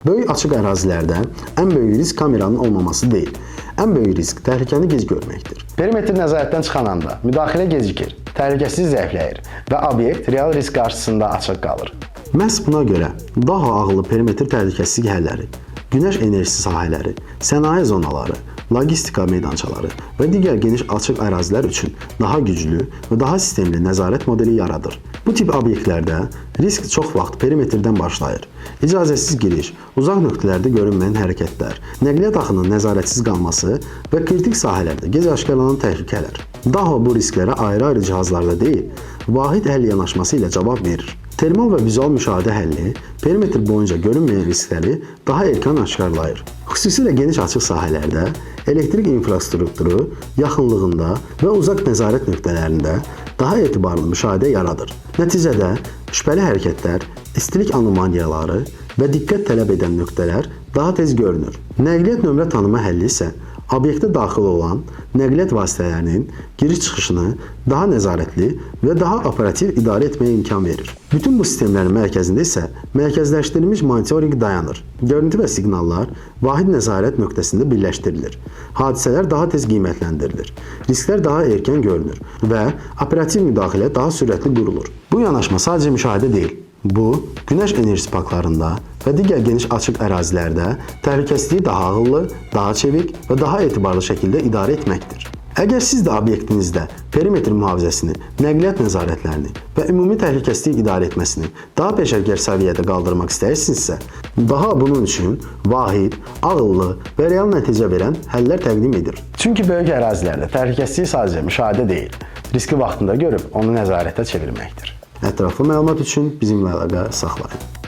Böyük açıq ərazilərdə ən böyük risk kameranın olmaması deyil. Ən böyük risk təhlükəni gec görməkdir. Perimetr nəzarətdən çıxan anda müdaxilə gecikir, təhlükəsizlik zəifləyir və obyekt real risk qarşısında açıq qalır. Məhz buna görə daha ağıllı perimetr təhlükəsizlik həlləri, günəş enerjisi sahələri, sənaye zonaları, logistika meydançaları və digər geniş açıq ərazilər üçün daha güclü və daha sistemli nəzarət modeli yaradır. Bu tip obyektlərdə risk çox vaxt perimetrdən başlayır. İcazəsiz giriş, uzaq nöqtələrdə görünməyən hərəkətlər, nəqliyyat axının nəzarətsiz qalması və kritik sahələrdə gec aşkarlanan təhlükələr. Daha bu risklərə ayrı-ayrı cihazlarla deyil, vahid həll yanaşması ilə cavab verir. Termal və vizual müşahidə həlli perimetr boyunca görünməyən riskləri daha erkən aşkarlayır. Xüsusilə geniş açıq sahələrdə elektrik infrastrukturu yaxınlığında və uzaq nəzarət nöqtələrində daha etibarlı müşahidə yaradır. Nəticədə şübhəli hərəkətlər, istilik anomaliyaları və diqqət tələb edən nöqtələr daha tez görünür. Nəqliyyat nömrə tanıma həlli isə obyektə daxil olan nəqliyyat vasitələrinin giriş-çıxışını daha nəzarətli və daha operativ idarə etməyə imkan verir. Bütün bu sistemlərin mərkəzində isə mərkəzləşdirilmiş monitorinq dayanır. Görüntü və siqnallar vahid nəzarət nöqtəsində birləşdirilir. Hadisələr daha tez qiymətləndirilir. Risklər daha erkən görünür və operativ müdaxilə daha sürətli qurulur. Bu yanaşma sadəcə müşahidə deyil. Bu, günəş enerjisi parklarında və digər geniş açıq ərazilərdə təhlükəsizliyi daha ağıllı, daha çevik və daha etibarlı şəkildə idarə etməkdir. Əgər siz də obyektinizdə perimetr mühafizəsini, nəqliyyat nəzarətlərini və ümumi təhlükəsizlik idarə etməsini daha peşəkar səviyyədə qaldırmaq istəyirsinizsə, daha bunun üçün vahid, ağıllı və real nəticə verən həllər təqdim edir. Çünki böyük ərazilərdə təhlükəsizlik sadəcə müşahidə deyil, riski vaxtında görüb onu nəzarətə çevirməkdir. Ətraflı məlumat üçün bizimlə əlaqə saxlayın.